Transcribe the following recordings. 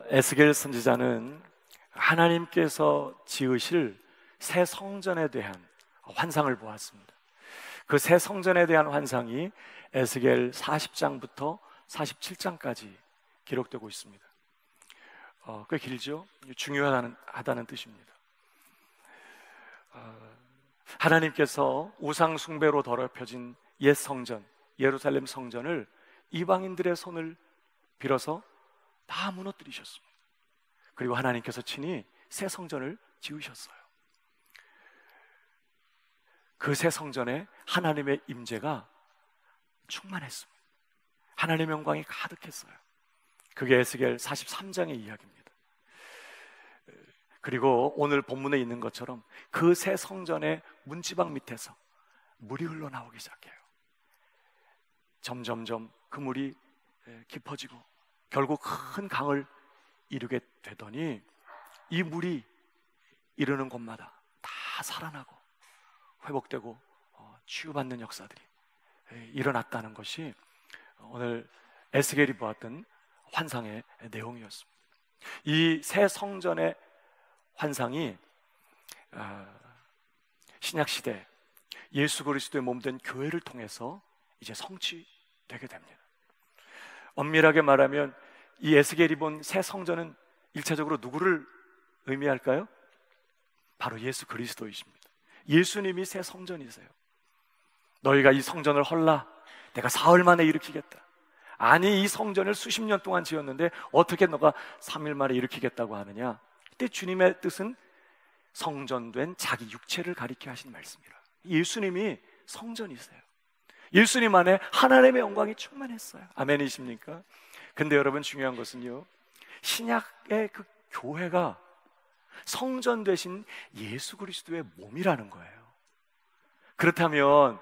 에스겔 선지자는 하나님께서 지으실 새 성전에 대한 환상을 보았습니다. 그 새 성전에 대한 환상이 에스겔 40장부터 47장까지 기록되고 있습니다. 꽤 길죠? 중요하다는 뜻입니다. 하나님께서 우상 숭배로 더럽혀진 옛 성전, 예루살렘 성전을 이방인들의 손을 빌어서 다 무너뜨리셨습니다. 그리고 하나님께서 친히 새 성전을 지으셨어요. 그 새 성전에 하나님의 임재가 충만했습니다. 하나님의 영광이 가득했어요. 그게 에스겔 43장의 이야기입니다. 그리고 오늘 본문에 있는 것처럼 그 새 성전의 문지방 밑에서 물이 흘러나오기 시작해요. 점점점 그 물이 깊어지고 결국 큰 강을 이루게 되더니 이 물이 이르는 곳마다 다 살아나고 회복되고 치유받는 역사들이 일어났다는 것이 오늘 에스겔이 보았던 환상의 내용이었습니다. 이 새 성전의 환상이 신약시대 예수 그리스도의 몸된 교회를 통해서 이제 성취되게 됩니다. 엄밀하게 말하면 이 에스겔이 본 새 성전은 일차적으로 누구를 의미할까요? 바로 예수 그리스도이십니다. 예수님이 새 성전이세요. 너희가 이 성전을 헐라 내가 사흘 만에 일으키겠다. 아니 이 성전을 수십 년 동안 지었는데 어떻게 너가 3일 만에 일으키겠다고 하느냐. 그때 주님의 뜻은 성전된 자기 육체를 가리켜 하신 말씀이라. 예수님이 성전이세요. 예수님 안에 하나님의 영광이 충만했어요. 아멘이십니까? 근데 여러분 중요한 것은요, 신약의 그 교회가 성전 되신 예수 그리스도의 몸이라는 거예요. 그렇다면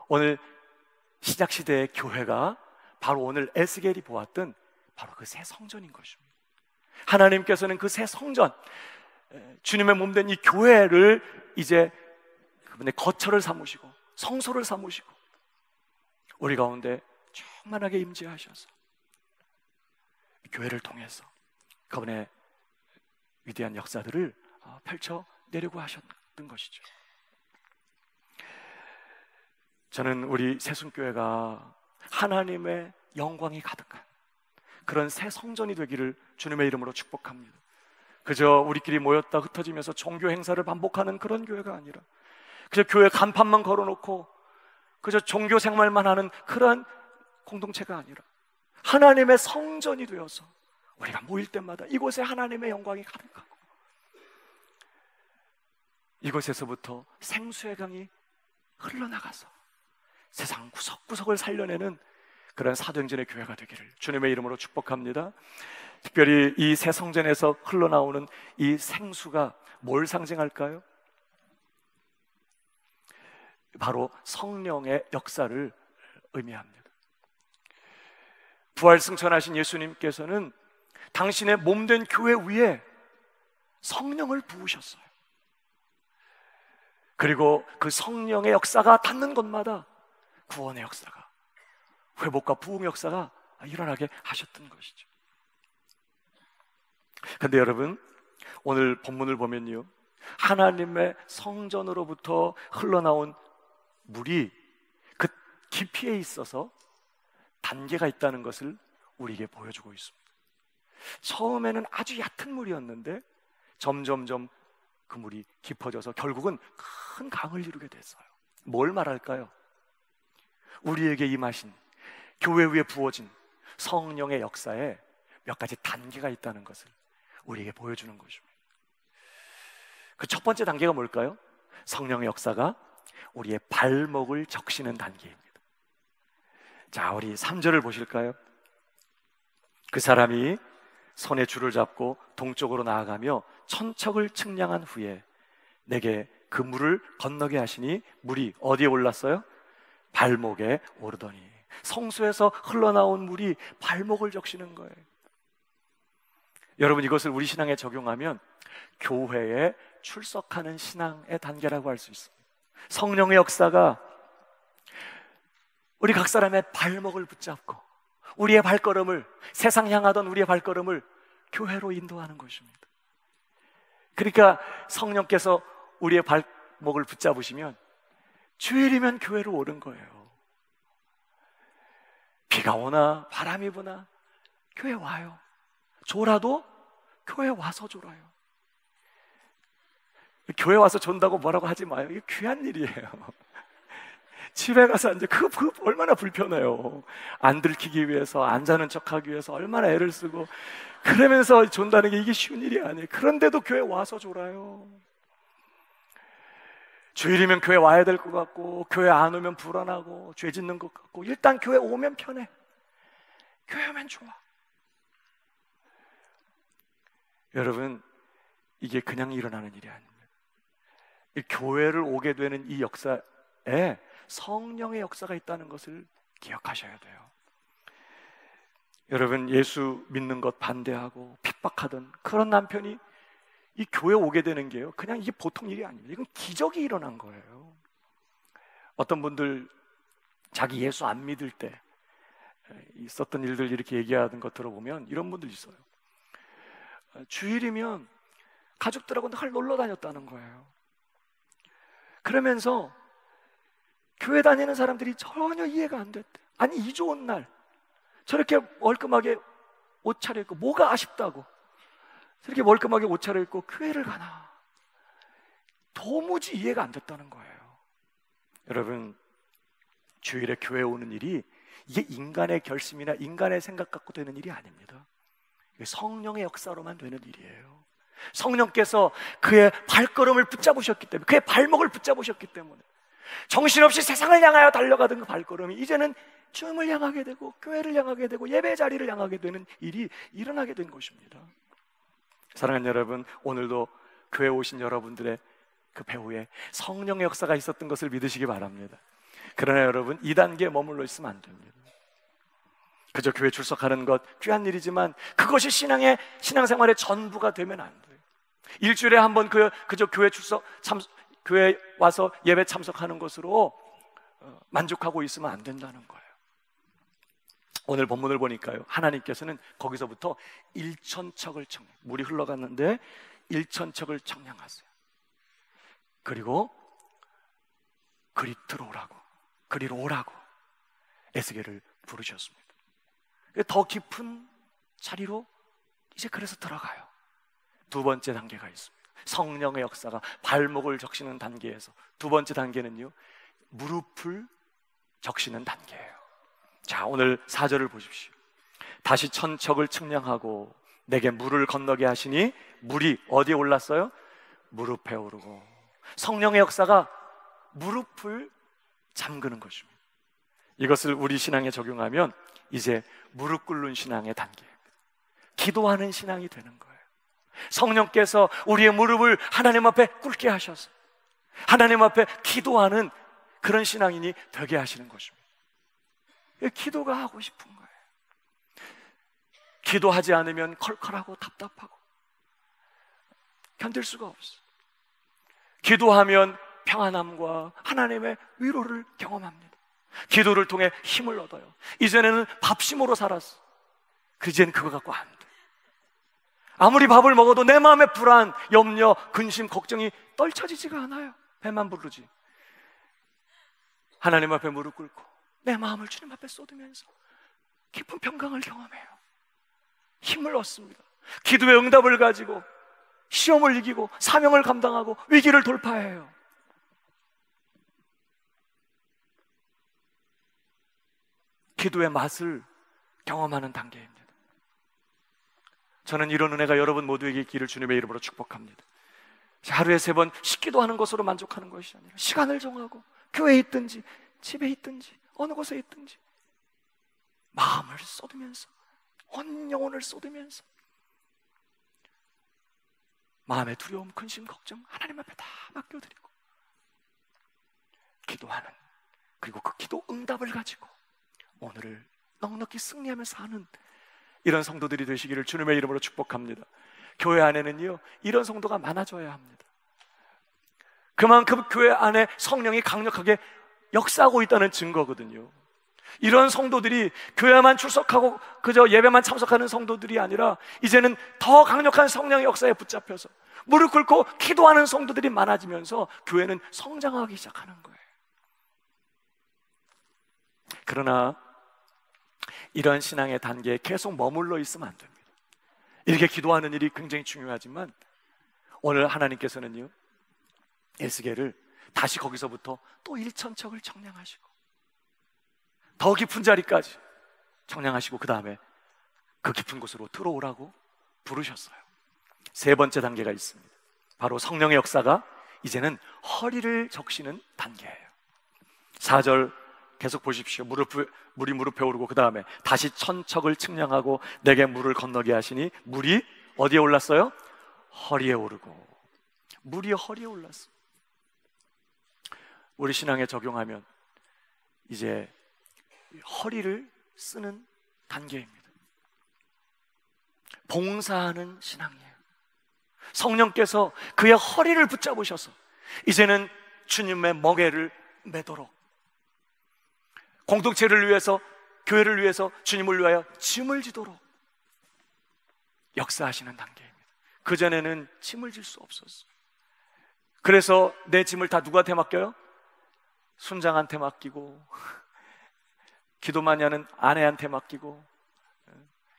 오늘 신약시대의 교회가 바로 오늘 에스겔이 보았던 바로 그 새 성전인 것입니다. 하나님께서는 그 새 성전, 주님의 몸된 이 교회를 이제 그분의 거처를 삼으시고 성소를 삼으시고 우리 가운데 충만하게 임재하셔서 교회를 통해서 그분의 위대한 역사들을 펼쳐내려고 하셨던 것이죠. 저는 우리 새순교회가 하나님의 영광이 가득한 그런 새 성전이 되기를 주님의 이름으로 축복합니다. 그저 우리끼리 모였다 흩어지면서 종교 행사를 반복하는 그런 교회가 아니라 그저 교회 간판만 걸어놓고 그저 종교 생활만 하는 그런 공동체가 아니라 하나님의 성전이 되어서 우리가 모일 때마다 이곳에 하나님의 영광이 가득하고 이곳에서부터 생수의 강이 흘러나가서 세상 구석구석을 살려내는 그런 사도행전의 교회가 되기를 주님의 이름으로 축복합니다. 특별히 이 새 성전에서 흘러나오는 이 생수가 뭘 상징할까요? 바로 성령의 역사를 의미합니다. 부활 승천하신 예수님께서는 당신의 몸된 교회 위에 성령을 부으셨어요. 그리고 그 성령의 역사가 닿는 곳마다 구원의 역사가, 회복과 부흥의 역사가 일어나게 하셨던 것이죠. 그런데 여러분, 오늘 본문을 보면요, 하나님의 성전으로부터 흘러나온 물이 그 깊이에 있어서 단계가 있다는 것을 우리에게 보여주고 있습니다. 처음에는 아주 얕은 물이었는데 점점점 그 물이 깊어져서 결국은 큰 강을 이루게 됐어요. 뭘 말할까요? 우리에게 임하신, 교회 위에 부어진 성령의 역사에 몇 가지 단계가 있다는 것을 우리에게 보여주는 것입니다. 그 첫 번째 단계가 뭘까요? 성령의 역사가 우리의 발목을 적시는 단계입니다. 자, 우리 3절을 보실까요? 그 사람이 손에 줄을 잡고 동쪽으로 나아가며 천척을 측량한 후에 내게 그 물을 건너게 하시니 물이 어디에 올랐어요? 발목에 오르더니. 성소에서 흘러나온 물이 발목을 적시는 거예요. 여러분, 이것을 우리 신앙에 적용하면 교회에 출석하는 신앙의 단계라고 할 수 있습니다. 성령의 역사가 우리 각 사람의 발목을 붙잡고 우리의 발걸음을, 세상 향하던 우리의 발걸음을 교회로 인도하는 것입니다. 그러니까 성령께서 우리의 발목을 붙잡으시면 주일이면 교회로 오는 거예요. 비가 오나 바람이 부나 교회 와요. 졸아도 교회 와서 졸아요. 교회 와서 존다고 뭐라고 하지 마요. 이게 귀한 일이에요. 집에 가서 이제 그 얼마나 불편해요. 안 들키기 위해서, 안 자는 척하기 위해서 얼마나 애를 쓰고 그러면서 존다는 게 이게 쉬운 일이 아니에요. 그런데도 교회 와서 졸아요. 주일이면 교회 와야 될 것 같고, 교회 안 오면 불안하고 죄 짓는 것 같고, 일단 교회 오면 편해. 교회 오면 좋아. 여러분, 이게 그냥 일어나는 일이 아닙니다. 이 교회를 오게 되는 이 역사에 성령의 역사가 있다는 것을 기억하셔야 돼요. 여러분, 예수 믿는 것 반대하고 핍박하던 그런 남편이 이 교회 오게 되는 게요, 그냥 이게 보통 일이 아닙니다. 이건 기적이 일어난 거예요. 어떤 분들 자기 예수 안 믿을 때 있었던 일들 이렇게 얘기하는 것 들어보면 이런 분들 있어요. 주일이면 가족들하고 늘 놀러 다녔다는 거예요. 그러면서 교회 다니는 사람들이 전혀 이해가 안 됐대. 아니, 이 좋은 날 저렇게 멀끔하게 옷 차려입고 뭐가 아쉽다고 저렇게 멀끔하게 옷 차려입고 교회를 가나. 도무지 이해가 안 됐다는 거예요. 여러분, 주일에 교회 오는 일이 이게 인간의 결심이나 인간의 생각 갖고 되는 일이 아닙니다. 이게 성령의 역사로만 되는 일이에요. 성령께서 그의 발걸음을 붙잡으셨기 때문에, 그의 발목을 붙잡으셨기 때문에 정신없이 세상을 향하여 달려가던 그 발걸음이 이제는 주님을 향하게 되고 교회를 향하게 되고 예배 자리를 향하게 되는 일이 일어나게 된 것입니다. 사랑하는 여러분, 오늘도 교회 오신 여러분들의 그 배후에 성령의 역사가 있었던 것을 믿으시기 바랍니다. 그러나 여러분, 2단계에 머물러 있으면 안 됩니다. 그저 교회 출석하는 것 귀한 일이지만 그것이 신앙생활의 전부가 되면 안 돼요. 일주일에 한 번 그저 교회 와서 예배 참석하는 것으로 만족하고 있으면 안 된다는 거예요. 오늘 본문을 보니까요, 하나님께서는 거기서부터 1천척을 청량, 물이 흘러갔는데 1천척을 청량하세요. 그리고 그리로 오라고 에스겔을 부르셨습니다. 더 깊은 자리로 이제 그래서 들어가요. 두 번째 단계가 있습니다. 성령의 역사가 발목을 적시는 단계에서 두 번째 단계는요, 무릎을 적시는 단계예요. 자, 오늘 4절을 보십시오. 다시 천척을 측량하고 내게 물을 건너게 하시니 물이 어디에 올랐어요? 무릎에 오르고. 성령의 역사가 무릎을 잠그는 것입니다. 이것을 우리 신앙에 적용하면 이제 무릎 꿇는 신앙의 단계입니다. 기도하는 신앙이 되는 거예요. 성령께서 우리의 무릎을 하나님 앞에 꿇게 하셔서 하나님 앞에 기도하는 그런 신앙인이 되게 하시는 것입니다. 기도가 하고 싶은 거예요. 기도하지 않으면 컬컬하고 답답하고 견딜 수가 없어요. 기도하면 평안함과 하나님의 위로를 경험합니다. 기도를 통해 힘을 얻어요. 이전에는 밥심으로 살았어. 이젠 그거 갖고 안 돼. 아무리 밥을 먹어도 내 마음의 불안, 염려, 근심, 걱정이 떨쳐지지가 않아요. 배만 부르지. 하나님 앞에 무릎 꿇고 내 마음을 주님 앞에 쏟으면서 깊은 평강을 경험해요. 힘을 얻습니다. 기도의 응답을 가지고 시험을 이기고 사명을 감당하고 위기를 돌파해요. 기도의 맛을 경험하는 단계입니다. 저는 이런 은혜가 여러분 모두에게 있기를 주님의 이름으로 축복합니다. 하루에 3번 식기도 하는 것으로 만족하는 것이 아니라 시간을 정하고 교회에 있든지 집에 있든지 어느 곳에 있든지 마음을 쏟으면서 온 영혼을 쏟으면서 마음의 두려움, 근심, 걱정 하나님 앞에 다 맡겨드리고 기도하는, 그리고 그 기도 응답을 가지고 오늘을 넉넉히 승리하며 사는 이런 성도들이 되시기를 주님의 이름으로 축복합니다. 교회 안에는요, 이런 성도가 많아져야 합니다. 그만큼 교회 안에 성령이 강력하게 역사하고 있다는 증거거든요. 이런 성도들이 교회만 출석하고 그저 예배만 참석하는 성도들이 아니라 이제는 더 강력한 성령의 역사에 붙잡혀서 무릎 꿇고 기도하는 성도들이 많아지면서 교회는 성장하기 시작하는 거예요. 그러나 이런 신앙의 단계에 계속 머물러 있으면 안 됩니다. 이렇게 기도하는 일이 굉장히 중요하지만 오늘 하나님께서는요, 에스겔을 다시 거기서부터 또 1,000척을 청량하시고 더 깊은 자리까지 청량하시고 그 다음에 그 깊은 곳으로 들어오라고 부르셨어요. 세 번째 단계가 있습니다. 바로 성령의 역사가 이제는 허리를 적시는 단계예요. 4절 계속 보십시오. 물이 무릎에 오르고 그 다음에 다시 1,000척을 측량하고 내게 물을 건너게 하시니 물이 어디에 올랐어요? 허리에 오르고. 물이 허리에 올랐어. 우리 신앙에 적용하면 이제 허리를 쓰는 단계입니다. 봉사하는 신앙이에요. 성령께서 그의 허리를 붙잡으셔서 이제는 주님의 멍에를 매도록 공동체를 위해서, 교회를 위해서, 주님을 위하여 짐을 지도록 역사하시는 단계입니다. 그전에는 짐을 질 수 없었어요. 그래서 내 짐을 다 누구한테 맡겨요? 순장한테 맡기고, 기도 많이 하는 아내한테 맡기고,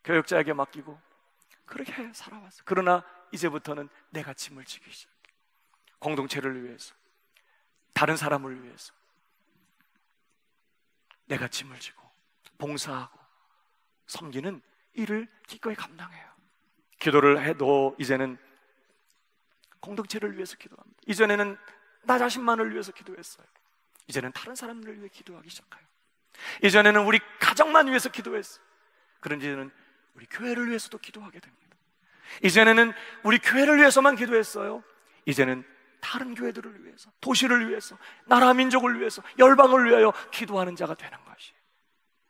교역자에게 맡기고, 그렇게 살아왔어요. 그러나 이제부터는 내가 짐을 지기 시작해요. 공동체를 위해서, 다른 사람을 위해서 내가 짐을 지고 봉사하고 섬기는 일을 기꺼이 감당해요. 기도를 해도 이제는 공동체를 위해서 기도합니다. 이전에는 나 자신만을 위해서 기도했어요. 이제는 다른 사람들을 위해 기도하기 시작해요. 이전에는 우리 가정만 위해서 기도했어요. 그런데 이제는 우리 교회를 위해서도 기도하게 됩니다. 이전에는 우리 교회를 위해서만 기도했어요. 이제는 다른 교회들을 위해서, 도시를 위해서, 나라 민족을 위해서, 열방을 위하여 기도하는 자가 되는 것이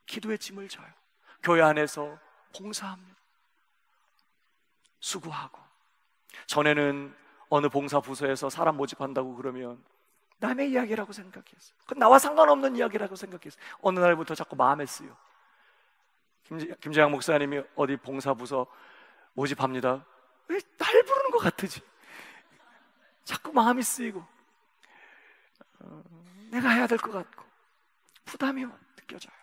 기도의 짐을 져요. 교회 안에서 봉사합니다. 수고하고. 전에는 어느 봉사 부서에서 사람 모집한다고 그러면 남의 이야기라고 생각했어요. 그건 나와 상관없는 이야기라고 생각했어요. 어느 날부터 자꾸 마음에 쓰여. 김재양 목사님이 어디 봉사 부서 모집합니다. 왜 날 부르는 것 같으지? 자꾸 마음이 쓰이고 내가 해야 될 것 같고 부담이 느껴져요.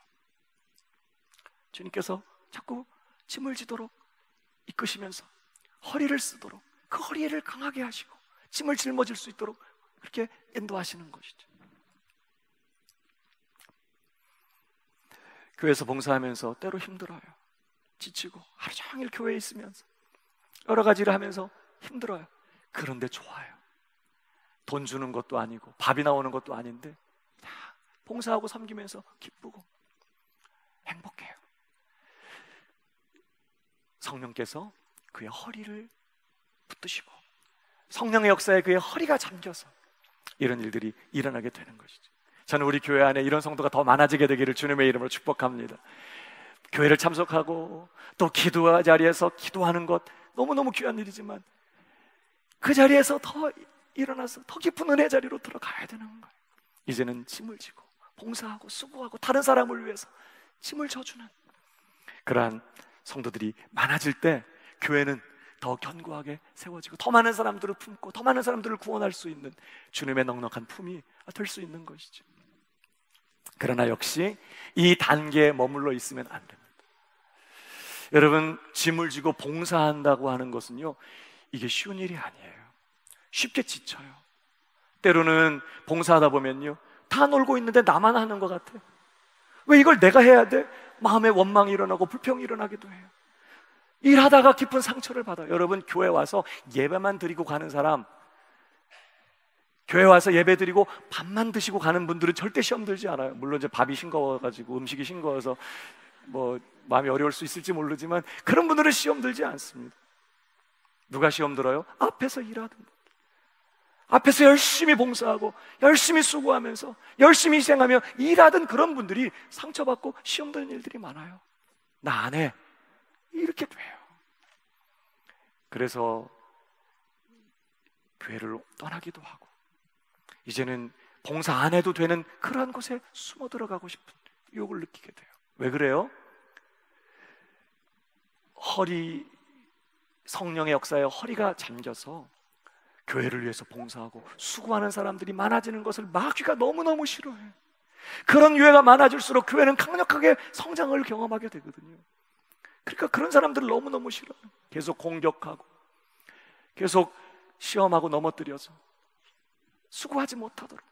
주님께서 자꾸 짐을 지도록 이끄시면서 허리를 쓰도록, 그 허리를 강하게 하시고 짐을 짊어질 수 있도록 그렇게 인도하시는 것이죠. 교회에서 봉사하면서 때로 힘들어요. 지치고 하루 종일 교회에 있으면서 여러 가지 일을 하면서 힘들어요. 그런데 좋아요. 돈 주는 것도 아니고 밥이 나오는 것도 아닌데 다 봉사하고 섬기면서 기쁘고 행복해요. 성령께서 그의 허리를 붙드시고 성령의 역사에 그의 허리가 잠겨서 이런 일들이 일어나게 되는 것이죠. 저는 우리 교회 안에 이런 성도가 더 많아지게 되기를 주님의 이름으로 축복합니다. 교회를 참석하고 또 기도 자리에서 기도하는 것 너무너무 귀한 일이지만 그 자리에서 더 일어나서 더 깊은 은혜 자리로 들어가야 되는 거예요. 이제는 짐을 지고 봉사하고 수고하고 다른 사람을 위해서 짐을 져주는 그러한 성도들이 많아질 때 교회는 더 견고하게 세워지고 더 많은 사람들을 품고 더 많은 사람들을 구원할 수 있는 주님의 넉넉한 품이 될 수 있는 것이죠. 그러나 역시 이 단계에 머물러 있으면 안 됩니다. 여러분, 짐을 지고 봉사한다고 하는 것은요, 이게 쉬운 일이 아니에요. 쉽게 지쳐요. 때로는 봉사하다 보면요, 다 놀고 있는데 나만 하는 것 같아. 왜 이걸 내가 해야 돼? 마음의 원망이 일어나고 불평이 일어나기도 해요. 일하다가 깊은 상처를 받아요. 여러분, 교회 와서 예배만 드리고 가는 사람, 교회 와서 예배 드리고 밥만 드시고 가는 분들은 절대 시험 들지 않아요. 물론 이제 밥이 싱거워가지고 음식이 싱거워서 뭐 마음이 어려울 수 있을지 모르지만 그런 분들은 시험 들지 않습니다. 누가 시험 들어요? 앞에서 일하던 분들, 앞에서 열심히 봉사하고 열심히 수고하면서 열심히 희생하며 일하던 그런 분들이 상처받고 시험 드는 일들이 많아요. 나 안 해. 이렇게 돼요. 그래서 교회를 떠나기도 하고 이제는 봉사 안 해도 되는 그러한 곳에 숨어 들어가고 싶은 유혹을 느끼게 돼요. 왜 그래요? 성령의 역사에 허리가 잠겨서 교회를 위해서 봉사하고 수고하는 사람들이 많아지는 것을 마귀가 너무너무 싫어해. 그런 교회가 많아질수록 교회는 강력하게 성장을 경험하게 되거든요. 그러니까 그런 사람들을 너무너무 싫어요. 계속 공격하고 계속 시험하고 넘어뜨려서 수고하지 못하도록,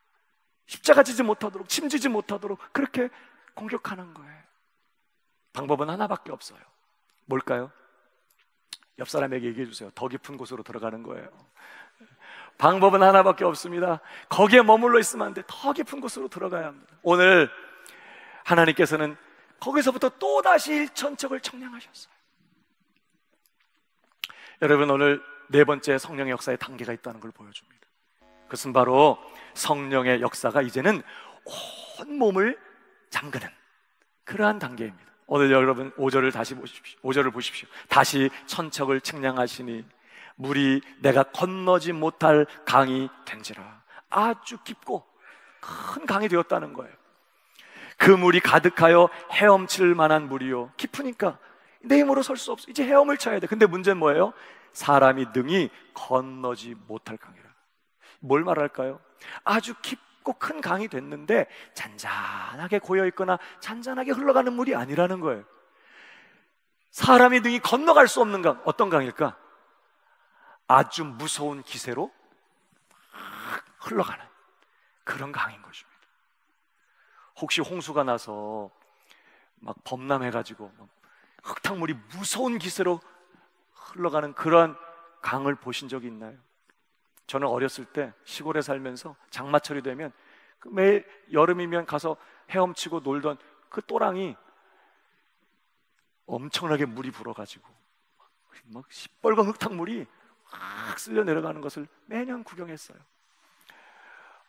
십자가 지지 못하도록, 짐지지 못하도록 그렇게 공격하는 거예요. 방법은 하나밖에 없어요. 뭘까요? 옆 사람에게 얘기해 주세요. 더 깊은 곳으로 들어가는 거예요. 방법은 하나밖에 없습니다. 거기에 머물러 있으면 안 돼. 더 깊은 곳으로 들어가야 합니다. 오늘 하나님께서는 거기서부터 또다시 일천척을 청량하셨어요. 여러분, 오늘 네 번째 성령의 역사의 단계가 있다는 걸 보여줍니다. 그것은 바로 성령의 역사가 이제는 온 몸을 잠그는 그러한 단계입니다. 오늘 여러분 5절을 다시 보십시오. 5절을 보십시오. 다시 천척을 측량하시니 물이 내가 건너지 못할 강이 된지라. 아주 깊고 큰 강이 되었다는 거예요. 그 물이 가득하여 헤엄칠 만한 물이요. 깊으니까 내 힘으로 설 수 없어. 이제 헤엄을 쳐야 돼. 근데 문제는 뭐예요? 사람이 능히 건너지 못할 강이라. 뭘 말할까요? 아주 깊고 큰 강이 됐는데 잔잔하게 고여있거나 잔잔하게 흘러가는 물이 아니라는 거예요. 사람이 능히 건너갈 수 없는 강. 어떤 강일까? 아주 무서운 기세로 흘러가는 그런 강인 것입니다. 혹시 홍수가 나서 막 범람해가지고 흙탕물이 무서운 기세로 흘러가는 그런 강을 보신 적이 있나요? 저는 어렸을 때 시골에 살면서 장마철이 되면 매일 여름이면 가서 헤엄치고 놀던 그 또랑이 엄청나게 물이 불어가지고 막 시뻘건 흙탕물이 확 쓸려 내려가는 것을 매년 구경했어요.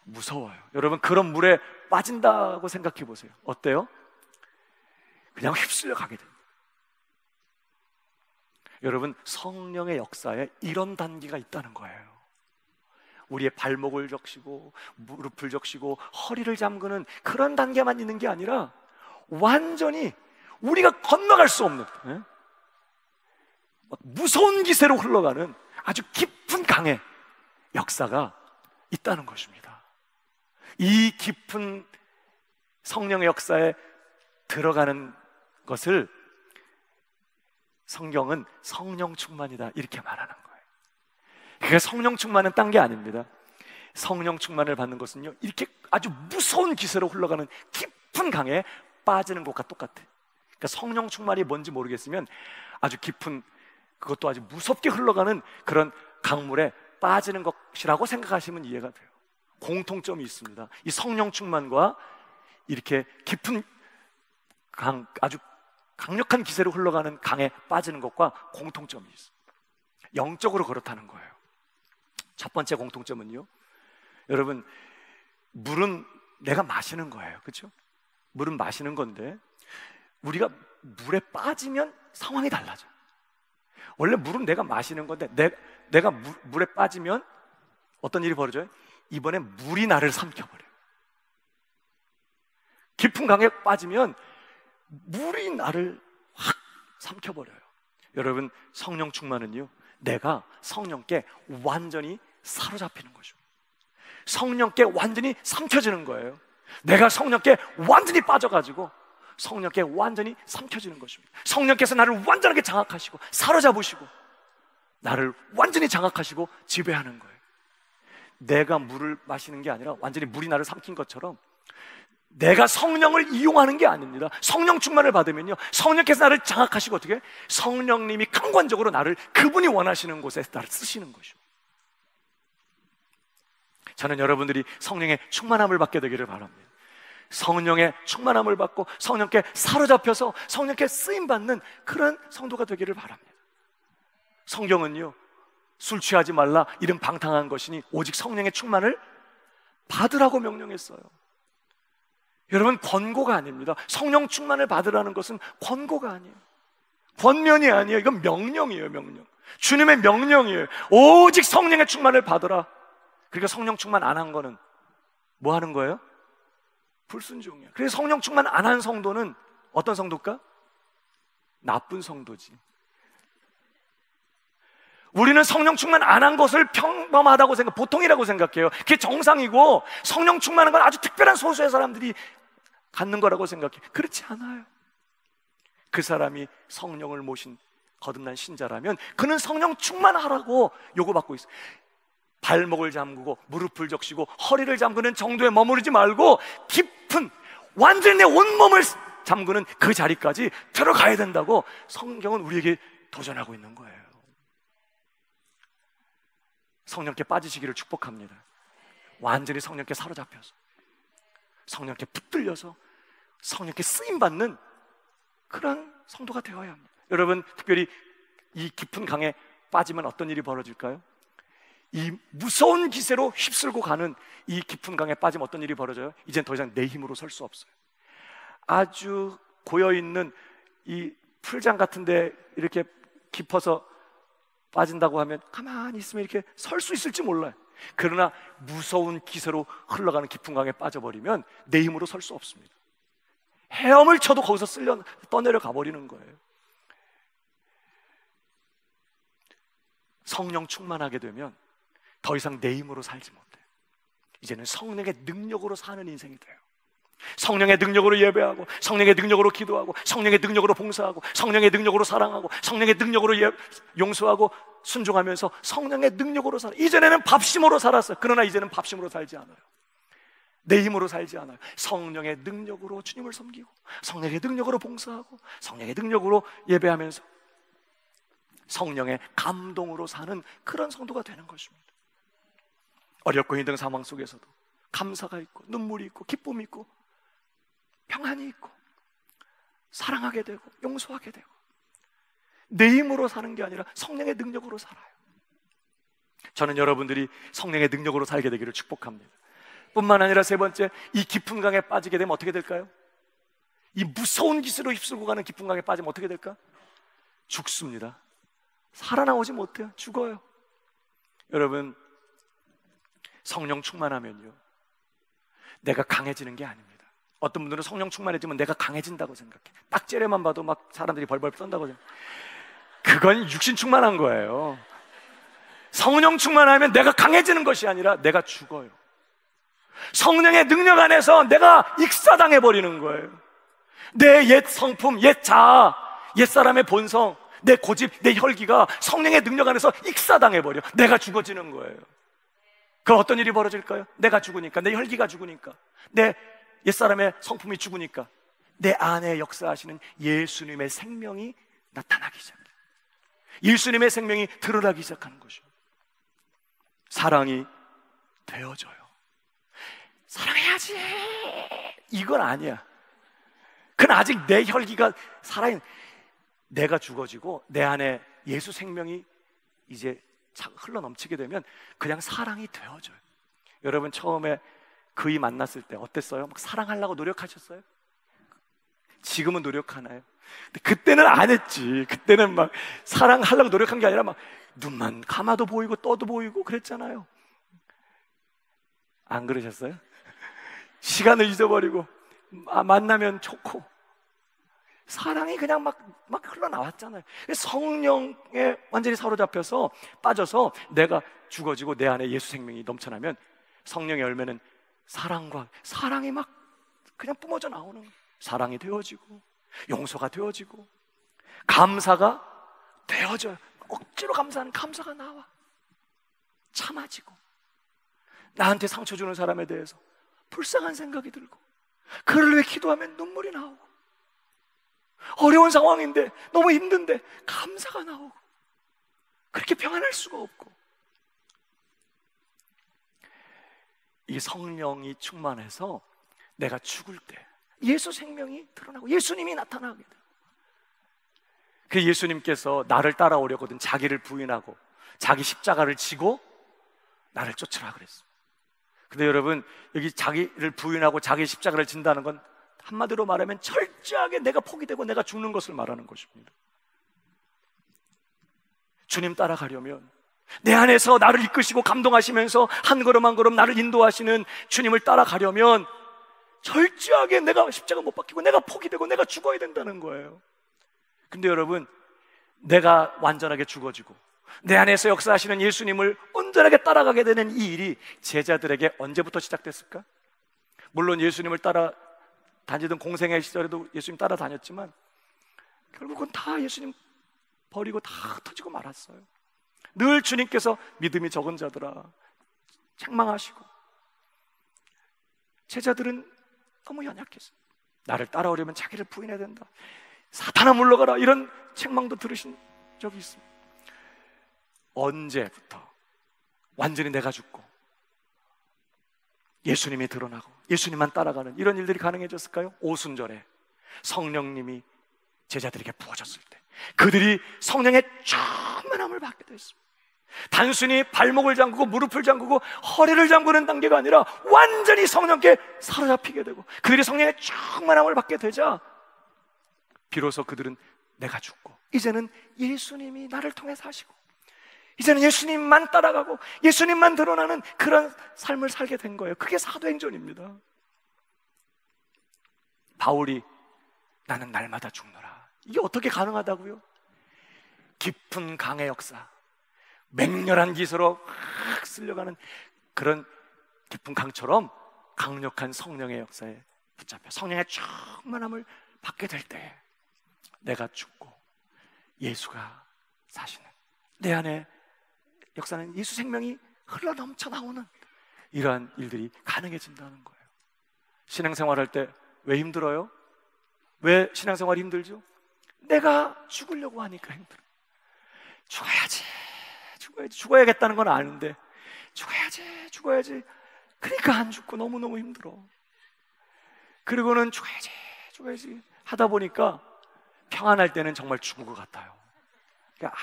무서워요. 여러분, 그런 물에 빠진다고 생각해 보세요. 어때요? 그냥 휩쓸려 가게 됩니다. 여러분, 성령의 역사에 이런 단계가 있다는 거예요. 우리의 발목을 적시고 무릎을 적시고 허리를 잠그는 그런 단계만 있는 게 아니라 완전히 우리가 건너갈 수 없는 무서운 기세로 흘러가는 아주 깊은 강의 역사가 있다는 것입니다. 이 깊은 성령의 역사에 들어가는 것을 성경은 성령 충만이다 이렇게 말하는 거예요. 그러니까 성령 충만은 딴 게 아닙니다. 성령 충만을 받는 것은요, 이렇게 아주 무서운 기세로 흘러가는 깊은 강에 빠지는 것과 똑같아요. 그러니까 성령 충만이 뭔지 모르겠으면 아주 깊은, 그것도 아주 무섭게 흘러가는 그런 강물에 빠지는 것이라고 생각하시면 이해가 돼요. 공통점이 있습니다. 이 성령 충만과 이렇게 깊은 강, 아주 강력한 기세로 흘러가는 강에 빠지는 것과 공통점이 있습니다. 영적으로 그렇다는 거예요. 첫 번째 공통점은요, 여러분, 물은 내가 마시는 거예요. 그렇죠? 물은 마시는 건데 우리가 물에 빠지면 상황이 달라져. 원래 물은 내가 마시는 건데 내가 물에 빠지면 어떤 일이 벌어져요? 이번에 물이 나를 삼켜버려요. 깊은 강에 빠지면 물이 나를 확 삼켜버려요. 여러분, 성령 충만은요, 내가 성령께 완전히 사로잡히는 거죠. 성령께 완전히 삼켜지는 거예요. 내가 성령께 완전히 빠져가지고 성령께 완전히 삼켜지는 것입니다. 성령께서 나를 완전하게 장악하시고 사로잡으시고 나를 완전히 장악하시고 지배하는 거예요. 내가 물을 마시는 게 아니라 완전히 물이 나를 삼킨 것처럼 내가 성령을 이용하는 게 아닙니다. 성령 충만을 받으면요, 성령께서 나를 장악하시고 어떻게? 성령님이 강권적으로 나를 그분이 원하시는 곳에 나를 쓰시는 것이죠. 저는 여러분들이 성령의 충만함을 받게 되기를 바랍니다. 성령의 충만함을 받고 성령께 사로잡혀서 성령께 쓰임받는 그런 성도가 되기를 바랍니다. 성경은요, 술 취하지 말라 이런 방탕한 것이니 오직 성령의 충만을 받으라고 명령했어요. 여러분, 권고가 아닙니다. 성령 충만을 받으라는 것은 권고가 아니에요. 권면이 아니에요. 이건 명령이에요. 명령. 주님의 명령이에요. 오직 성령의 충만을 받으라. 그러니까 성령 충만 안 한 거는 뭐 하는 거예요? 불순종이야. 그래서 성령 충만 안 한 성도는 어떤 성도일까? 나쁜 성도지. 우리는 성령 충만 안 한 것을 평범하다고 보통이라고 생각해요. 그게 정상이고 성령 충만한 건 아주 특별한 소수의 사람들이 갖는 거라고 생각해. 그렇지 않아요. 그 사람이 성령을 모신 거듭난 신자라면 그는 성령 충만하라고 요구받고 있어요. 발목을 잠그고 무릎을 적시고 허리를 잠그는 정도에 머무르지 말고 깊은, 완전히 내 온몸을 잠그는 그 자리까지 들어가야 된다고 성경은 우리에게 도전하고 있는 거예요. 성령께 빠지시기를 축복합니다. 완전히 성령께 사로잡혀서, 성령께 붙들려서 성령께 쓰임받는 그런 성도가 되어야 합니다. 여러분, 특별히 이 깊은 강에 빠지면 어떤 일이 벌어질까요? 이 무서운 기세로 휩쓸고 가는 이 깊은 강에 빠지면 어떤 일이 벌어져요? 이젠 더 이상 내 힘으로 설 수 없어요. 아주 고여있는 이 풀장 같은데 이렇게 깊어서 빠진다고 하면 가만히 있으면 이렇게 설 수 있을지 몰라요. 그러나 무서운 기세로 흘러가는 깊은 강에 빠져버리면 내 힘으로 설 수 없습니다. 헤엄을 쳐도 거기서 떠내려 가버리는 거예요. 성령 충만하게 되면 더 이상 내 힘으로 살지 못해요. 이제는 성령의 능력으로 사는 인생이 돼요. 성령의 능력으로 예배하고, 성령의 능력으로 기도하고, 성령의 능력으로 봉사하고, 성령의 능력으로 사랑하고, 성령의 능력으로 용서하고 순종하면서 성령의 능력으로 살아요. 이전에는 밥심으로 살았어요. 그러나 이제는 밥심으로 살지 않아요. 내 힘으로 살지 않아요. 성령의 능력으로 주님을 섬기고, 성령의 능력으로 봉사하고, 성령의 능력으로 예배하면서 성령의 감동으로 사는 그런 성도가 되는 것입니다. 어렵고 힘든 상황 속에서도 감사가 있고, 눈물이 있고, 기쁨이 있고, 평안이 있고, 사랑하게 되고, 용서하게 되고, 내 힘으로 사는 게 아니라 성령의 능력으로 살아요. 저는 여러분들이 성령의 능력으로 살게 되기를 축복합니다. 뿐만 아니라 세 번째, 이 깊은 강에 빠지게 되면 어떻게 될까요? 이 무서운 기세로 휩쓸고 가는 깊은 강에 빠지면 어떻게 될까? 죽습니다. 살아나오지 못해요. 죽어요. 여러분, 성령 충만하면요, 내가 강해지는 게 아닙니다. 어떤 분들은 성령 충만해지면 내가 강해진다고 생각해. 딱 째려만 봐도 막 사람들이 벌벌 떤다고 생각해. 그건 육신 충만한 거예요. 성령 충만하면 내가 강해지는 것이 아니라 내가 죽어요. 성령의 능력 안에서 내가 익사당해버리는 거예요. 내 옛 성품, 옛 자아, 옛사람의 본성, 내 고집, 내 혈기가 성령의 능력 안에서 익사당해버려. 내가 죽어지는 거예요. 그 어떤 일이 벌어질까요? 내가 죽으니까, 내 혈기가 죽으니까, 내 옛사람의 성품이 죽으니까 내 안에 역사하시는 예수님의 생명이 나타나기 시작해요. 예수님의 생명이 드러나기 시작하는 것입니다. 사랑이 되어져요. 사랑해야지, 이건 아니야. 그건 아직 내 혈기가 살아있는, 내가 죽어지고 내 안에 예수 생명이 이제 흘러넘치게 되면 그냥 사랑이 되어져요. 여러분, 처음에 그이 만났을 때 어땠어요? 막 사랑하려고 노력하셨어요? 지금은 노력하나요? 근데 그때는 안 했지. 그때는 막 사랑하려고 노력한 게 아니라 막 눈만 감아도 보이고 떠도 보이고 그랬잖아요. 안 그러셨어요? 시간을 잊어버리고 만나면 좋고 사랑이 그냥 막 흘러나왔잖아요. 성령에 완전히 사로잡혀서 빠져서 내가 죽어지고 내 안에 예수 생명이 넘쳐나면 성령의 열매는 사랑이 막 그냥 뿜어져 나오는 거예요. 사랑이 되어지고, 용서가 되어지고, 감사가 되어져요. 억지로 감사하는 감사가 나와. 참아지고, 나한테 상처 주는 사람에 대해서 불쌍한 생각이 들고, 그를 위해 기도하면 눈물이 나오고, 어려운 상황인데 너무 힘든데 감사가 나오고, 그렇게 평안할 수가 없고, 이 성령이 충만해서 내가 죽을 때 예수 생명이 드러나고 예수님이 나타나게 돼요. 그 예수님께서 나를 따라오려거든 자기를 부인하고 자기 십자가를 지고 나를 쫓으라 그랬어요. 근데 여러분, 여기 자기를 부인하고 자기 십자가를 진다는 건 한마디로 말하면 철저하게 내가 포기되고 내가 죽는 것을 말하는 것입니다. 주님 따라가려면 내 안에서 나를 이끄시고 감동하시면서 한 걸음 한 걸음 나를 인도하시는 주님을 따라가려면 절저하게 내가 십자가 못 박히고 내가 포기되고 내가 죽어야 된다는 거예요. 근데 여러분, 내가 완전하게 죽어지고 내 안에서 역사하시는 예수님을 온전하게 따라가게 되는 이 일이 제자들에게 언제부터 시작됐을까? 물론 예수님을 따라 다니던 공생의 시절에도 예수님 따라다녔지만 결국은 다 예수님 버리고 다 흩어지고 말았어요. 늘 주님께서 믿음이 적은 자들아 책망하시고, 제자들은 너무 연약했어요. 나를 따라오려면 자기를 부인해야 된다, 사탄아 물러가라, 이런 책망도 들으신 적이 있습니다. 언제부터 완전히 내가 죽고 예수님이 드러나고 예수님만 따라가는 이런 일들이 가능해졌을까요? 오순절에 성령님이 제자들에게 부어졌을 때 그들이 성령의 충만함을 받게 됐습니다. 단순히 발목을 잠그고 무릎을 잠그고 허리를 잠그는 단계가 아니라 완전히 성령께 사로잡히게 되고 그들이 성령의 충만함을 받게 되자 비로소 그들은 내가 죽고 이제는 예수님이 나를 통해서 하시고 이제는 예수님만 따라가고 예수님만 드러나는 그런 삶을 살게 된 거예요. 그게 사도행전입니다. 바울이 나는 날마다 죽노라, 이게 어떻게 가능하다고요? 깊은 강의 역사, 맹렬한 기세로 확 쓸려가는 그런 깊은 강처럼 강력한 성령의 역사에 붙잡혀 성령의 충만함을 받게 될 때 내가 죽고 예수가 사시는 내 안에 역사는 예수 생명이 흘러넘쳐 나오는 이러한 일들이 가능해진다는 거예요. 신앙생활 할 때 왜 힘들어요? 왜 신앙생활이 힘들죠? 내가 죽으려고 하니까 힘들어요. 죽어야겠다는 건 아는데 죽어야지 그러니까 안 죽고 너무너무 힘들어. 그리고는 죽어야지 하다 보니까 평안할 때는 정말 죽은 것 같아요. 그러니까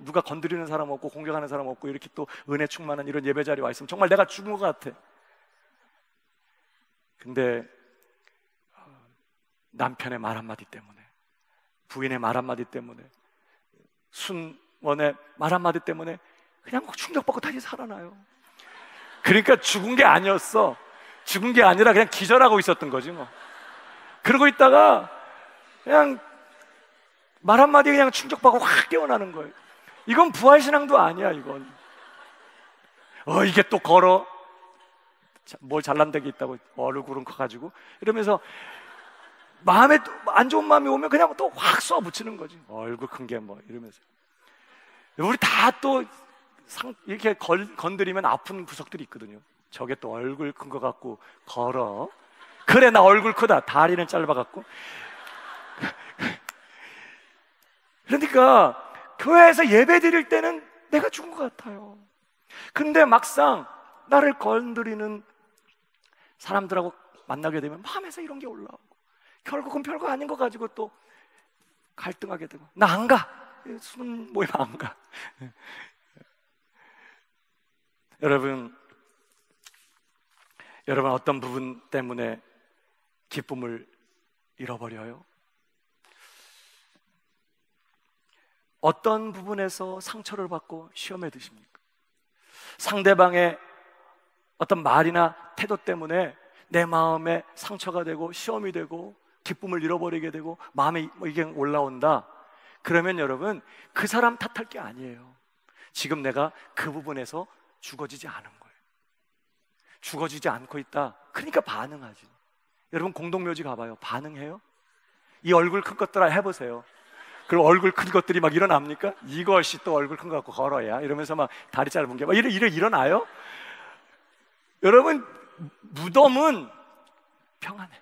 누가 건드리는 사람 없고 공격하는 사람 없고 이렇게 또 은혜 충만한 이런 예배 자리에 와 있으면 정말 내가 죽은 것 같아. 근데 남편의 말 한마디 때문에, 부인의 말 한마디 때문에, 순원의 말 한마디 때문에 그냥 충격받고 다시 살아나요. 그러니까 죽은 게 아니었어. 죽은 게 아니라 그냥 기절하고 있었던 거지 뭐. 그러고 있다가 그냥 말 한마디에 그냥 충격받고 확 깨어나는 거예요. 이건 부활신앙도 아니야. 이건 이게 또 걸어 뭘 잘난 데가 있다고 얼굴은 커가지고 이러면서 마음에 안 좋은 마음이 오면 그냥 또 확 쏘아 붙이는 거지. 얼굴 큰 게 뭐 이러면서. 우리 다 또 이렇게 건드리면 아픈 구석들이 있거든요. 저게 또 얼굴 큰 거 갖고 걸어. 그래 나 얼굴 크다. 다리는 짧아갖고. 그러니까 교회에서 예배 드릴 때는 내가 죽은 것 같아요. 근데 막상 나를 건드리는 사람들하고 만나게 되면 마음에서 이런 게 올라오고 결국은 별거 아닌 거 가지고 또 갈등하게 되고 나 안 가. 수능 모임 안 가. 여러분 어떤 부분 때문에 기쁨을 잃어버려요? 어떤 부분에서 상처를 받고 시험에 드십니까? 상대방의 어떤 말이나 태도 때문에 내 마음에 상처가 되고 시험이 되고 기쁨을 잃어버리게 되고 마음에 이게 올라온다. 그러면 여러분 그 사람 탓할 게 아니에요. 지금 내가 그 부분에서 죽어지지 않은 거예요. 죽어지지 않고 있다. 그러니까 반응하지. 여러분 공동묘지 가봐요. 반응해요? 이 얼굴 큰 것들 해보세요. 그리고 얼굴 큰 것들이 막 일어납니까? 이것이 또 얼굴 큰 거 갖고 걸어야 이러면서 막 다리 짧은 게 막 일어나요? 여러분 무덤은 평안해.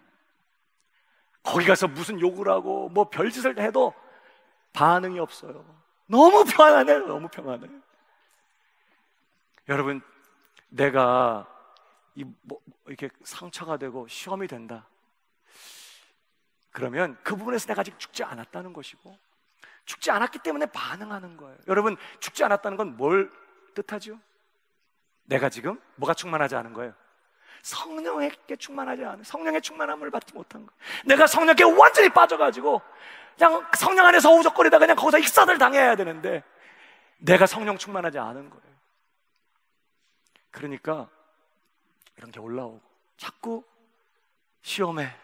거기 가서 무슨 욕을 하고 뭐 별짓을 해도 반응이 없어요. 너무 평안해. 너무 평안해. 여러분 내가 이렇게 상처가 되고 시험이 된다. 그러면 그 부분에서 내가 아직 죽지 않았다는 것이고 죽지 않았기 때문에 반응하는 거예요. 여러분 죽지 않았다는 건 뭘 뜻하죠? 내가 지금 뭐가 충만하지 않은 거예요? 성령에게 충만하지 않은, 성령의 충만함을 받지 못한 거예요. 내가 성령께 완전히 빠져가지고 그냥 성령 안에서 우적거리다가 그냥 거기서 익사를 당해야 되는데 내가 성령 충만하지 않은 거예요. 그러니까 이런 게 올라오고 자꾸 시험에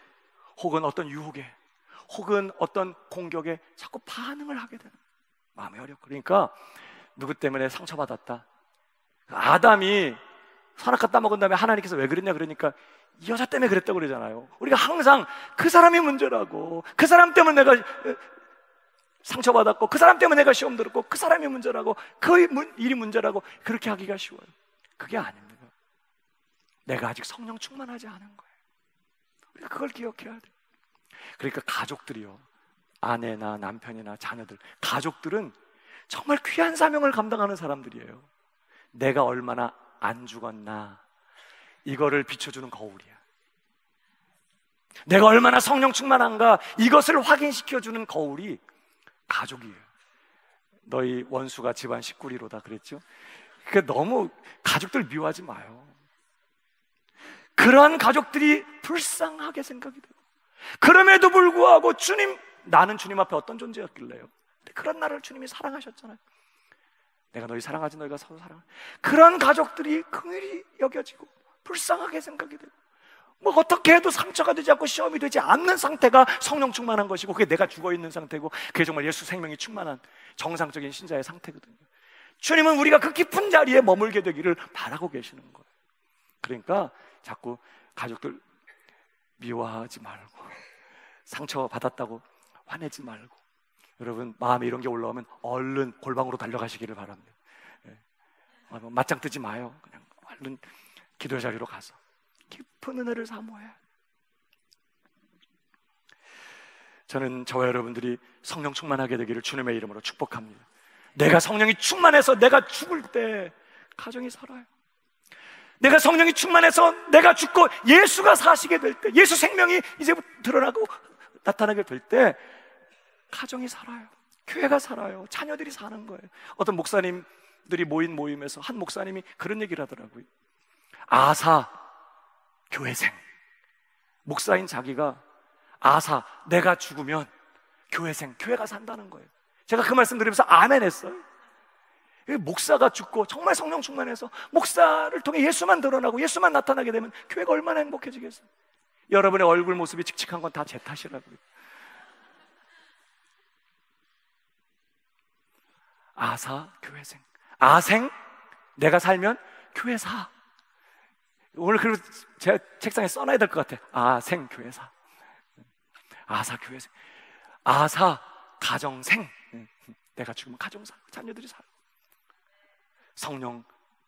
혹은 어떤 유혹에 혹은 어떤 공격에 자꾸 반응을 하게 되는 마음이 어렵고, 그러니까 누구 때문에 상처받았다, 아담이 선악과 따먹은 다음에 하나님께서 왜 그랬냐 그러니까 이 여자 때문에 그랬다고 그러잖아요. 우리가 항상 그 사람이 문제라고, 그 사람 때문에 내가 상처받았고, 그 사람 때문에 내가 시험 들었고, 그 사람이 문제라고, 그 일이 문제라고 그렇게 하기가 쉬워요. 그게 아닙니다. 내가 아직 성령 충만하지 않은 거예요. 우리가 그걸 기억해야 돼요. 그러니까 가족들이요, 아내나 남편이나 자녀들, 가족들은 정말 귀한 사명을 감당하는 사람들이에요. 내가 얼마나 안 죽었나, 이거를 비춰주는 거울이야. 내가 얼마나 성령 충만한가, 이것을 확인시켜주는 거울이 가족이에요. 너희 원수가 집안 식구리로다 그랬죠? 그러니까 너무 가족들 미워하지 마요. 그러한 가족들이 불쌍하게 생각이 되고, 그럼에도 불구하고 주님, 나는 주님 앞에 어떤 존재였길래요? 그런 나를 주님이 사랑하셨잖아요. 내가 너희 사랑하지, 너희가 서로 사랑해. 그런 가족들이 긍휼히 여겨지고 불쌍하게 생각이 되고, 뭐 어떻게 해도 상처가 되지 않고 시험이 되지 않는 상태가 성령 충만한 것이고, 그게 내가 죽어있는 상태고, 그게 정말 예수 생명이 충만한 정상적인 신자의 상태거든요. 주님은 우리가 그 깊은 자리에 머물게 되기를 바라고 계시는 거예요. 그러니까 자꾸 가족들 미워하지 말고, 상처받았다고 화내지 말고, 여러분 마음에 이런 게 올라오면 얼른 골방으로 달려가시기를 바랍니다. 맞짱 뜨지 마요. 그냥 얼른 기도의 자리로 가서 깊은 은혜를 사모해. 저는 저와 여러분들이 성령 충만하게 되기를 주님의 이름으로 축복합니다. 내가 성령이 충만해서 내가 죽을 때 가정이 살아요. 내가 성령이 충만해서 내가 죽고 예수가 사시게 될 때, 예수 생명이 이제 드러나고 나타나게 될 때 가정이 살아요. 교회가 살아요. 자녀들이 사는 거예요. 어떤 목사님들이 모인 모임에서 한 목사님이 그런 얘기를 하더라고요. 아사 교회생, 목사인 자기가 아사, 내가 죽으면 교회생, 교회가 산다는 거예요. 제가 그 말씀 드리면서 아멘 했어요. 목사가 죽고 정말 성령 충만해서 목사를 통해 예수만 드러나고 예수만 나타나게 되면 교회가 얼마나 행복해지겠어요. 여러분의 얼굴 모습이 칙칙한 건 다 제 탓이라고요. 아사 교회생, 아생, 내가 살면 교회사. 오늘 그리고 제 책상에 써놔야 될 것 같아. 아생 교회사, 아사 교회생, 아사 가정생, 내가 죽으면 가정사, 자녀들이 살아. 성령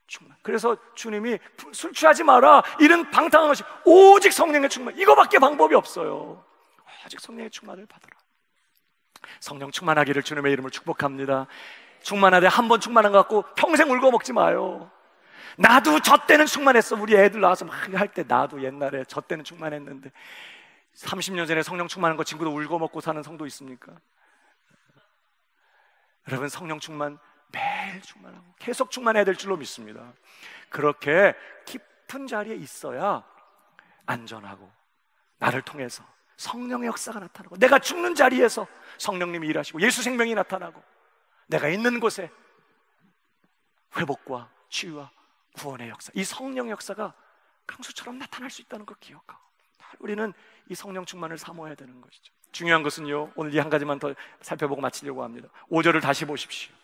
충만. 그래서 주님이 술 취하지 마라, 이런 방탕한 것이 오직 성령의 충만, 이거밖에 방법이 없어요. 오직 성령의 충만을 받아라. 성령 충만하기를 주님의 이름을 축복합니다. 충만하되 한 번 충만한 것 같고 평생 울고 먹지 마요. 나도 저 때는 충만했어. 우리 애들 나와서 막 할 때 나도 옛날에 저 때는 충만했는데, 30년 전에 성령 충만한 거 친구도 울고 먹고 사는 성도 있습니까? 여러분 성령 충만 매일 충만하고 계속 충만해야 될 줄로 믿습니다. 그렇게 깊은 자리에 있어야 안전하고 나를 통해서 성령의 역사가 나타나고, 내가 죽는 자리에서 성령님이 일하시고 예수 생명이 나타나고, 내가 있는 곳에 회복과 치유와 구원의 역사, 이 성령의 역사가 강수처럼 나타날 수 있다는 걸 기억하고, 우리는 이 성령 충만을 사모해야 되는 것이죠. 중요한 것은요, 오늘 이 한 가지만 더 살펴보고 마치려고 합니다. 5절을 다시 보십시오.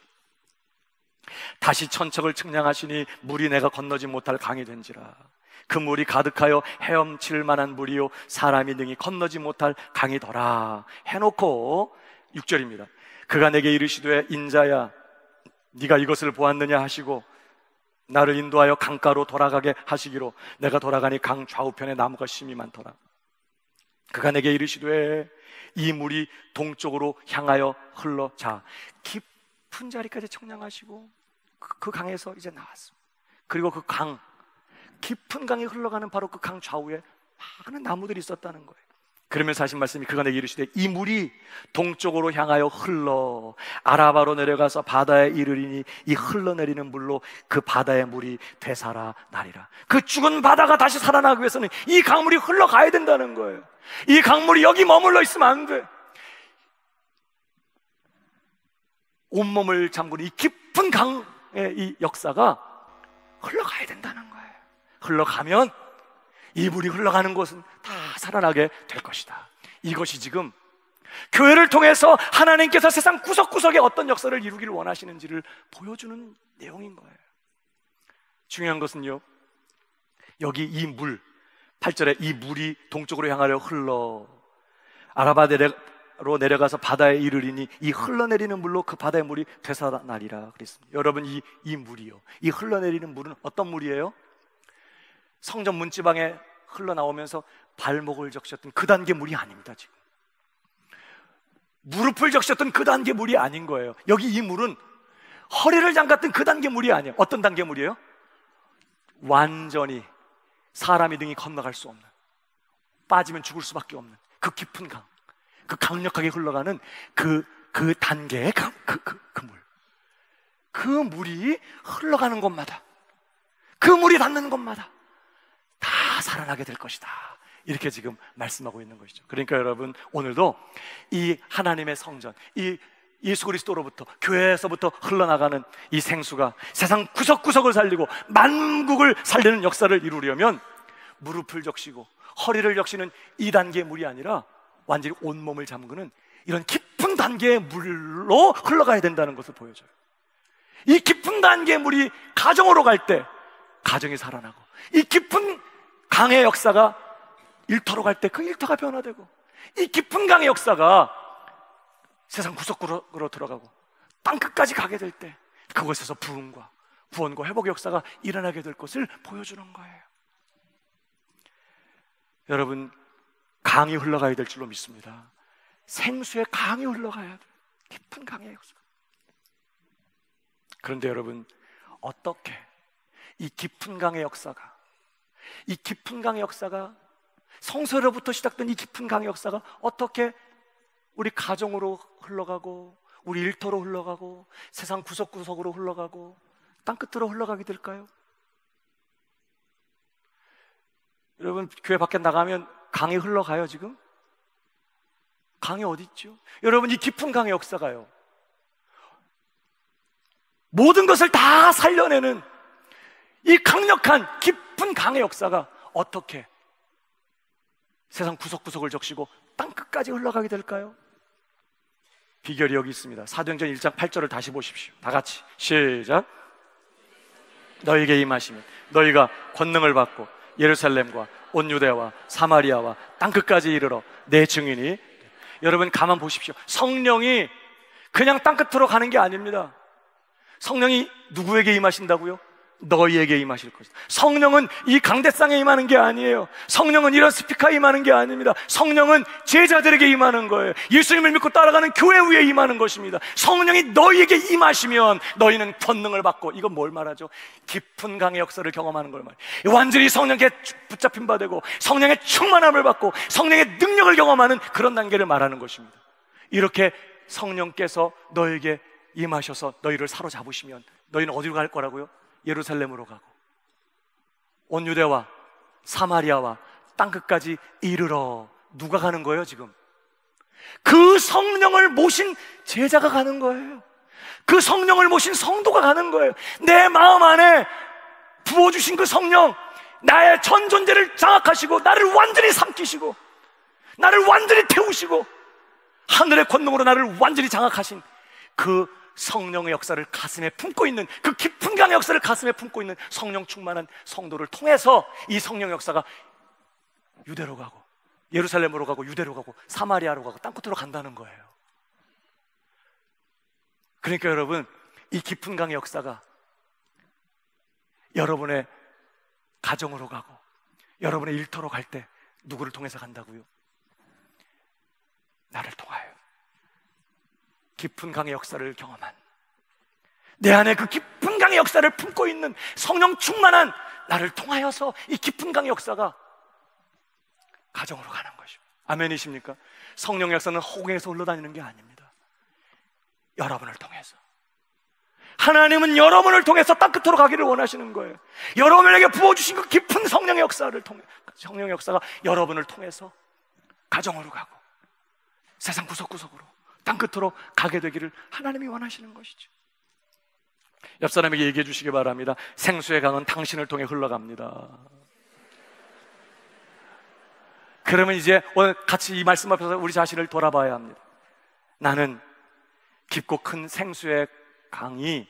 다시 천척을 측량하시니 물이 내가 건너지 못할 강이 된지라. 그 물이 가득하여 헤엄칠 만한 물이요 사람이 능히 건너지 못할 강이더라 해놓고 6절입니다. 그가 내게 이르시되 인자야 네가 이것을 보았느냐 하시고 나를 인도하여 강가로 돌아가게 하시기로 내가 돌아가니 강 좌우편에 나무가 심이 많더라. 그가 내게 이르시되 이 물이 동쪽으로 향하여 흘러. 자, 깊은 자리까지 청량하시고 그 강에서 이제 나왔습니다. 그리고 그 강, 깊은 강이 흘러가는 바로 그 강 좌우에 많은 나무들이 있었다는 거예요. 그러면서 하신 말씀이 그가 내게 이르시되 이 물이 동쪽으로 향하여 흘러 아라바로 내려가서 바다에 이르리니 이 흘러내리는 물로 그 바다의 물이 되살아나리라. 그 죽은 바다가 다시 살아나기 위해서는 이 강물이 흘러가야 된다는 거예요. 이 강물이 여기 머물러 있으면 안 돼. 온몸을 잠그는 이 깊은 강의 이 역사가 흘러가야 된다는 거예요. 흘러가면 이 물이 흘러가는 곳은 다 살아나게 될 것이다. 이것이 지금 교회를 통해서 하나님께서 세상 구석구석에 어떤 역사를 이루기를 원하시는지를 보여주는 내용인 거예요. 중요한 것은요, 여기 이 물, 8절에 이 물이 동쪽으로 향하여 흘러 아라바로 내려가서 바다에 이르리니 이 흘러내리는 물로 그 바다의 물이 되살아나리라 그랬습니다. 여러분, 이 물이요, 이 흘러내리는 물은 어떤 물이에요? 성전 문지방에 흘러나오면서 발목을 적셨던 그 단계 물이 아닙니다. 지금 무릎을 적셨던 그 단계 물이 아닌 거예요. 여기 이 물은 허리를 잠갔던 그 단계 물이 아니에요. 어떤 단계 물이에요? 완전히 사람이 등이 건너갈 수 없는, 빠지면 죽을 수밖에 없는 그 깊은 강, 그 강력하게 흘러가는 그 단계의 그 물. 그 물이 흘러가는 곳마다, 그 물이 닿는 곳마다 다 살아나게 될 것이다. 이렇게 지금 말씀하고 있는 것이죠. 그러니까 여러분, 오늘도 이 하나님의 성전, 이 예수 그리스도로부터, 교회에서부터 흘러나가는 이 생수가 세상 구석구석을 살리고 만국을 살리는 역사를 이루려면 무릎을 적시고 허리를 적시는 2단계의 물이 아니라 완전히 온몸을 잠그는 이런 깊은 단계의 물로 흘러가야 된다는 것을 보여줘요. 이 깊은 단계의 물이 가정으로 갈 때 가정이 살아나고, 이 깊은 강의 역사가 일터로 갈 때 그 일터가 변화되고, 이 깊은 강의 역사가 세상 구석구석으로 들어가고 땅끝까지 가게 될 때 그곳에서 부흥과 구원과 회복의 역사가 일어나게 될 것을 보여주는 거예요. 여러분, 강이 흘러가야 될 줄로 믿습니다. 생수의 강이 흘러가야 돼요. 깊은 강의 역사. 그런데 여러분, 어떻게 이 깊은 강의 역사가, 이 깊은 강의 역사가, 성서로부터 시작된 이 깊은 강의 역사가 어떻게 우리 가정으로 흘러가고, 우리 일터로 흘러가고, 세상 구석구석으로 흘러가고, 땅끝으로 흘러가게 될까요? 여러분, 교회 밖에 나가면 강이 흘러가요. 지금 강이 어디 있죠? 여러분, 이 깊은 강의 역사가요, 모든 것을 다 살려내는 이 강력한 깊은 강의 역사가 어떻게 세상 구석구석을 적시고 땅끝까지 흘러가게 될까요? 비결이 여기 있습니다. 사도행전 1장 8절을 다시 보십시오. 다 같이 시작. 너희에게 임하시면 너희가 권능을 받고 예루살렘과 온 유대와 사마리아와 땅끝까지 이르러 내 증인이. 여러분, 가만 보십시오. 성령이 그냥 땅끝으로 가는 게 아닙니다. 성령이 누구에게 임하신다고요? 너희에게 임하실 것이다. 성령은 이 강대상에 임하는 게 아니에요. 성령은 이런 스피커에 임하는 게 아닙니다. 성령은 제자들에게 임하는 거예요. 예수님을 믿고 따라가는 교회 위에 임하는 것입니다. 성령이 너희에게 임하시면 너희는 권능을 받고, 이건 뭘 말하죠? 깊은 강의 역사를 경험하는 걸 말해요. 완전히 성령께 붙잡힌 바 되고 성령의 충만함을 받고 성령의 능력을 경험하는 그런 단계를 말하는 것입니다. 이렇게 성령께서 너에게 임하셔서 너희를 사로잡으시면 너희는 어디로 갈 거라고요? 예루살렘으로 가고 온 유대와 사마리아와 땅끝까지 이르러. 누가 가는 거예요? 지금 그 성령을 모신 제자가 가는 거예요. 그 성령을 모신 성도가 가는 거예요. 내 마음 안에 부어주신 그 성령, 나의 전 존재를 장악하시고 나를 완전히 삼키시고 나를 완전히 태우시고 하늘의 권능으로 나를 완전히 장악하신 그 성령의 역사를 가슴에 품고 있는, 그 깊은 강의 역사를 가슴에 품고 있는 성령 충만한 성도를 통해서 이 성령 역사가 유대로 가고 예루살렘으로 가고 유대로 가고 사마리아로 가고 땅끝으로 간다는 거예요. 그러니까 여러분, 이 깊은 강의 역사가 여러분의 가정으로 가고 여러분의 일터로 갈 때 누구를 통해서 간다고요? 나를 통하여. 깊은 강의 역사를 경험한, 내 안에 그 깊은 강의 역사를 품고 있는 성령 충만한 나를 통하여서 이 깊은 강의 역사가 가정으로 가는 것입니다. 아멘이십니까? 성령의 역사는 허공에서 흘러다니는 게 아닙니다. 여러분을 통해서. 하나님은 여러분을 통해서 땅끝으로 가기를 원하시는 거예요. 여러분에게 부어주신 그 깊은 성령의 역사를 통해, 성령의 역사가 여러분을 통해서 가정으로 가고 세상 구석구석으로 땅끝으로 가게 되기를 하나님이 원하시는 것이죠. 옆 사람에게 얘기해 주시기 바랍니다. 생수의 강은 당신을 통해 흘러갑니다. 그러면 이제 오늘 같이 이 말씀 앞에서 우리 자신을 돌아봐야 합니다. 나는 깊고 큰 생수의 강이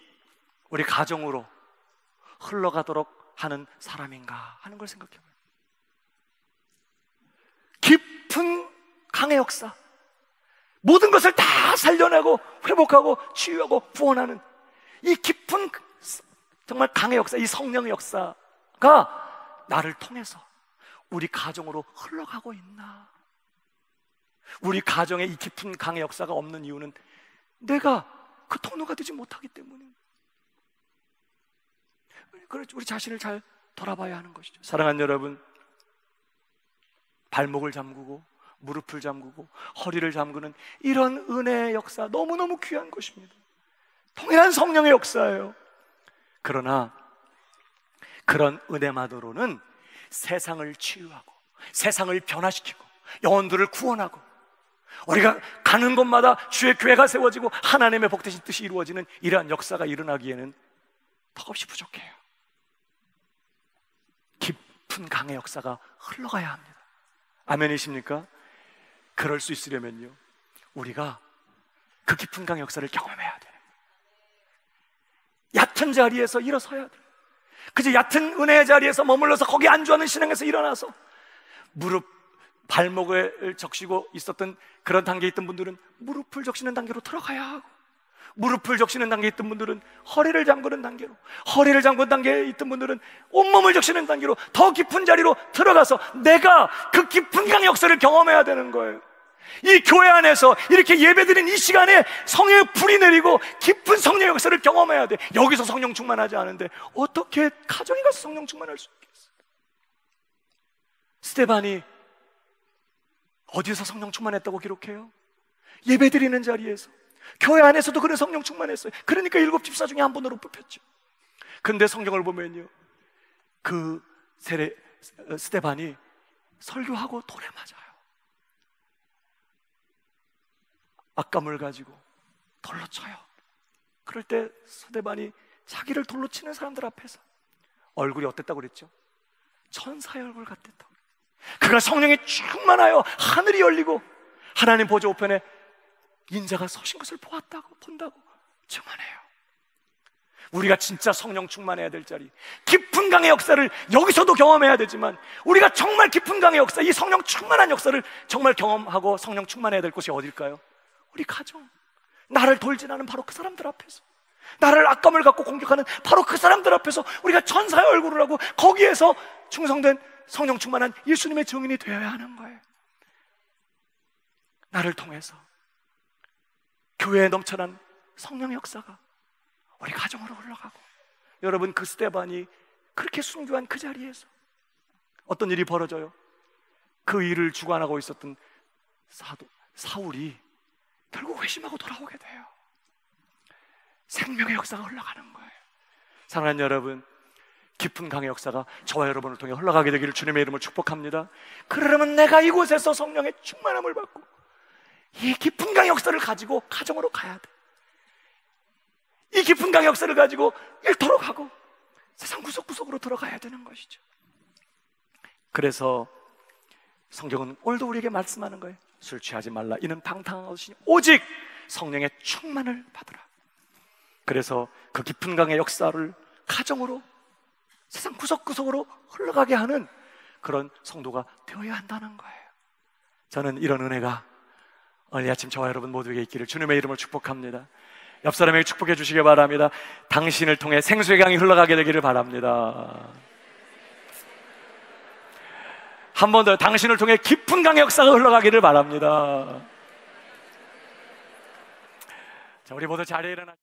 우리 가정으로 흘러가도록 하는 사람인가 하는 걸 생각해 봐요. 깊은 강의 역사, 모든 것을 다 살려내고 회복하고 치유하고 구원하는 이 깊은 정말 강의 역사, 이 성령의 역사가 나를 통해서 우리 가정으로 흘러가고 있나? 우리 가정에 이 깊은 강의 역사가 없는 이유는 내가 그 통로가 되지 못하기 때문에. 우리 자신을 잘 돌아봐야 하는 것이죠. 사랑하는 여러분, 발목을 잠그고 무릎을 잠그고 허리를 잠그는 이런 은혜의 역사, 너무너무 귀한 것입니다. 통일한 성령의 역사예요. 그러나 그런 은혜만으로는 세상을 치유하고 세상을 변화시키고 영혼들을 구원하고 우리가 가는 곳마다 주의 교회가 세워지고 하나님의 복되신 뜻이 이루어지는 이러한 역사가 일어나기에는 턱없이 부족해요. 깊은 강의 역사가 흘러가야 합니다. 아멘이십니까? 그럴 수 있으려면요, 우리가 그 깊은 강의 역사를 경험해야 돼요. 얕은 자리에서 일어서야 돼요. 그저 얕은 은혜의 자리에서 머물러서 거기 안주하는 신앙에서 일어나서 무릎, 발목을 적시고 있었던 그런 단계에 있던 분들은 무릎을 적시는 단계로 들어가야 하고, 무릎을 적시는 단계에 있던 분들은 허리를 잠그는 단계로, 허리를 잠그는 단계에 있던 분들은 온몸을 적시는 단계로 더 깊은 자리로 들어가서 내가 그 깊은 강의 역사를 경험해야 되는 거예요. 이 교회 안에서 이렇게 예배드린 이 시간에 성령의 불이 내리고 깊은 성령의 역사를 경험해야 돼. 여기서 성령 충만하지 않은데 어떻게 가정에 가서 성령 충만할 수 있겠어? 스데반이 어디서 성령 충만했다고 기록해요? 예배드리는 자리에서, 교회 안에서도 그런 성령 충만했어요. 그러니까 7 집사 중에 한 분으로 뽑혔죠. 근데 성경을 보면요, 그 스데반이 설교하고 돌에 맞아요. 악감을 가지고 돌로 쳐요. 그럴 때 스데반이 자기를 돌로 치는 사람들 앞에서 얼굴이 어땠다고 그랬죠? 천사의 얼굴 같았다고. 그가 성령에 충만하여 하늘이 열리고 하나님 보좌 우편에 인자가 서신 것을 본다고 증언해요. 우리가 진짜 성령 충만해야 될 자리, 깊은 강의 역사를 여기서도 경험해야 되지만, 우리가 정말 깊은 강의 역사, 이 성령 충만한 역사를 정말 경험하고 성령 충만해야 될 곳이 어딜까요? 우리 가정, 나를 돌진하는 바로 그 사람들 앞에서, 나를 악감을 갖고 공격하는 바로 그 사람들 앞에서 우리가 천사의 얼굴을 하고 거기에서 충성된 성령 충만한 예수님의 증인이 되어야 하는 거예요. 나를 통해서 교회에 넘쳐난 성령의 역사가 우리 가정으로 흘러가고, 여러분, 그 스데반이 그렇게 순교한 그 자리에서 어떤 일이 벌어져요? 그 일을 주관하고 있었던 사울이 결국 회심하고 돌아오게 돼요. 생명의 역사가 흘러가는 거예요. 사랑하는 여러분, 깊은 강의 역사가 저와 여러분을 통해 흘러가게 되기를 주님의 이름으로 축복합니다. 그러려면 내가 이곳에서 성령의 충만함을 받고 이 깊은 강의 역사를 가지고 가정으로 가야 돼. 이 깊은 강의 역사를 가지고 일터로 가고 세상 구석구석으로 들어가야 되는 것이죠. 그래서 성경은 오늘도 우리에게 말씀하는 거예요. 술 취하지 말라. 이는 방탕한 것이니 오직 성령의 충만을 받으라. 그래서 그 깊은 강의 역사를 가정으로, 세상 구석구석으로 흘러가게 하는 그런 성도가 되어야 한다는 거예요. 저는 이런 은혜가 오늘 아침 저와 여러분 모두에게 있기를 주님의 이름으로 축복합니다. 옆 사람에게 축복해 주시기 바랍니다. 당신을 통해 생수의 강이 흘러가게 되기를 바랍니다. 한 번 더, 당신을 통해 깊은 강의 역사가 흘러가기를 바랍니다. 자, 우리 모두 자리에 일어나